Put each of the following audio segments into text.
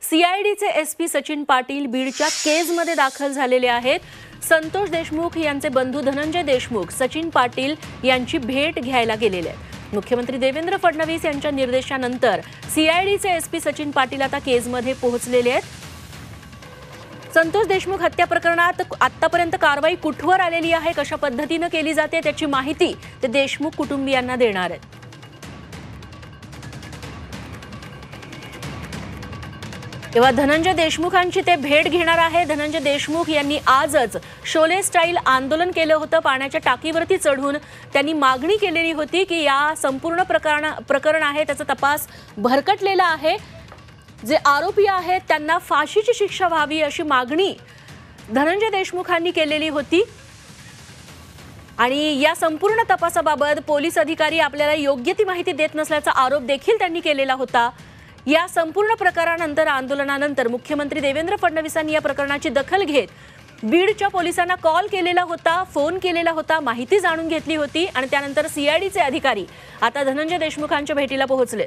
सीआयडीचे SP Sachin Patil बीडच्या केजमध्ये दाखल झालेले आहेत। संतोष देशमुख यांचे बंधू धनंजय देशमुख सचिन पाटील यांची भेट घ्यायला गेलेले आहेत। मुख्यमंत्री देवेंद्र फडणवीस यांच्या निर्देशानंतर सीआयडीचे एसपी सचिन पाटील आता केजमध्ये पोहोचलेले आहेत। संतोष देशमुख हत्या प्रकरणात आतापर्यंत कारवाई कुठवर आलेली आहे, कशा पद्धतीने केली जाते त्याची माहिती ते देशमुख कुटुंबियांना देणार आहेत। तेव्हा धनंजय देशमुखांची ते भेट घेणार आहे। धनंजय देशमुख यांनी आजच शोले स्टाईल आंदोलन केलं होतं। पाण्याच्या टाकीवरती चढून त्यांनी मागणी केलेली होती की या संपूर्ण प्रकरण आहे त्याचा तपास भरकटलेला आहे, जे आरोपी आहेत त्यांना फाशीची शिक्षा व्हावी अशी मागणी धनंजय देशमुखांनी केलेली होती। आणि या संपूर्ण तपासाबाबत पोलीस अधिकारी आपल्याला योग्य ती माहिती देत नसल्याचा आरोप देखील त्यांनी केलेला होता। या संपूर्ण प्रकारानंतर आंदोलनानंतर मुख्यमंत्री देवेंद्र फडणवीसांनी या प्रकरणाची दखल घेत बीडच्या पोलिसांना कॉल केलेला होता, फोन केलेला होता, माहिती जाणून घेतली होती आणि त्यानंतर सीआयडीचे अधिकारी आता धनंजय देशमुखांच्या भेटीला पोहोचले।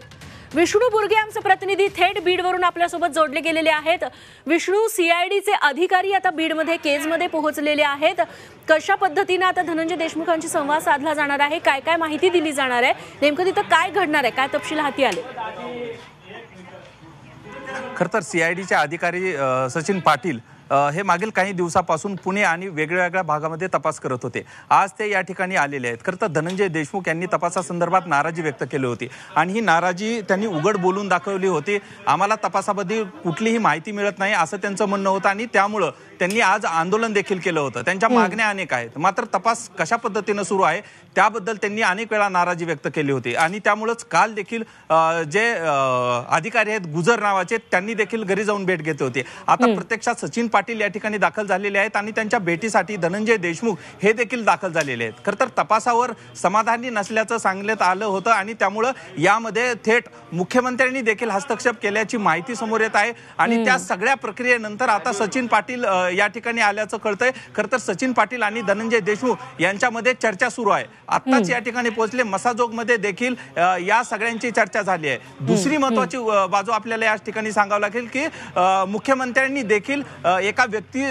विष्णू बुर्गे आमचे प्रतिनिधी थेट बीडवरून आपल्यासोबत जोडले गेलेले आहेत। विष्णू, सीआयडीचे अधिकारी आता बीडमध्ये केजमध्ये पोहोचलेले आहेत। कशा पद्धतीने आता धनंजय देशमुखांशी संवाद साधला जाणार आहे, काय काय माहिती दिली जाणार आहे, नेमकं तिथं काय घडणार आहे, काय तपशील हाती आले? खरं तर सीआयडीचे अधिकारी सचिन पाटील हे मागील काही दिवसापासून पुणे आणि वेगवेगळ्या भागामध्ये तपास करत होते। आज ते या ठिकाणी आलेले आहेत। खरं तर धनंजय देशमुख यांनी तपासासंदर्भात नाराजी व्यक्त केली होती आणि ही नाराजी त्यांनी उघड बोलून दाखवली होती। आम्हाला तपासाबद्दल कुठलीही माहिती मिळत नाही असं त्यांचं म्हणणं होतं आणि त्यामुळे त्यांनी आज आंदोलन देखील केलं होतं। त्यांच्या मागण्या अनेक आहेत, मात्र तपास कशा पद्धतीने सुरू आहे त्याबद्दल त्यांनी अनेक वेळा नाराजी व्यक्त केली होती आणि त्यामुळेच काल देखील जे अधिकारी आहेत गुजर नावाचे त्यांनी देखील घरी जाऊन भेट घेतली होती। आता प्रत्यक्षात सचिन पाटील या ठिकाणी दाखल झालेले आहेत आणि त्यांच्या भेटीसाठी धनंजय देशमुख हे देखील दाखल झालेले आहेत। खरं तर तपासावर समाधानी नसल्याचं सांगण्यात आलं होतं आणि त्यामुळे यामध्ये थेट मुख्यमंत्र्यांनी देखील हस्तक्षेप केल्याची माहिती समोर येत आहे आणि त्या सगळ्या प्रक्रियेनंतर आता सचिन पाटील या ठिकाणी आल्याचं कळतंय। खरं तर सचिन पाटील आणि धनंजय देशमुख यांच्यामध्ये चर्चा सुरू आहे। आत्ताच या ठिकाणी पोहोचले, मसाजोगमध्ये देखील या सगळ्यांची चर्चा झाली आहे। दुसरी महत्वाची बाजू आपल्याला या ठिकाणी सांगावं लागेल की मुख्यमंत्र्यांनी देखील एका व्यक्ती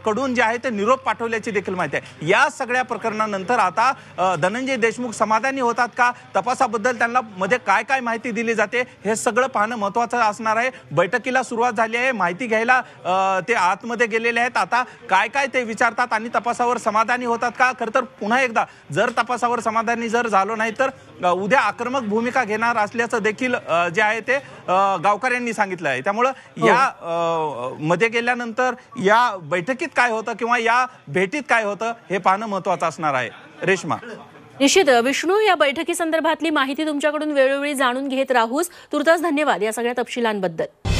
कडून जे आहे ते निरोप पाठवल्याची देखील माहिती आहे। या सगळ्या प्रकरणानंतर आता धनंजय देशमुख समाधानी होतात का, तपासाबद्दल त्यांना मध्ये काय काय माहिती दिली जाते हे सगळं पाहणं महत्त्वाचं असणार आहे। बैठकीला सुरुवात झाली आहे, माहिती घ्यायला ते आतमध्ये गेलेले आहेत। आता काय काय ते विचारतात आणि तपासावर समाधानी होतात का। खरं तर पुन्हा एकदा जर तपासावर समाधानी जर झालो नाही तर उद्या आक्रमक भूमिका घेणार असल्याचं देखील जे आहे ते गावकऱ्यांनी सांगितलं आहे। त्यामुळे या मध्ये गेल्यानंतर या बैठकीत काय होतं किंवा या भेटीत काय होतं हे पाहणं महत्त्वाचं असणार आहे। रेश्मा, निश्चित विष्णू, या बैठकी संदर्भातली माहिती तुमच्याकडून वेळोवेळी जाणून घेत राहूस। तुर्तास धन्यवाद या सगळ्या तपशिलांबद्दल।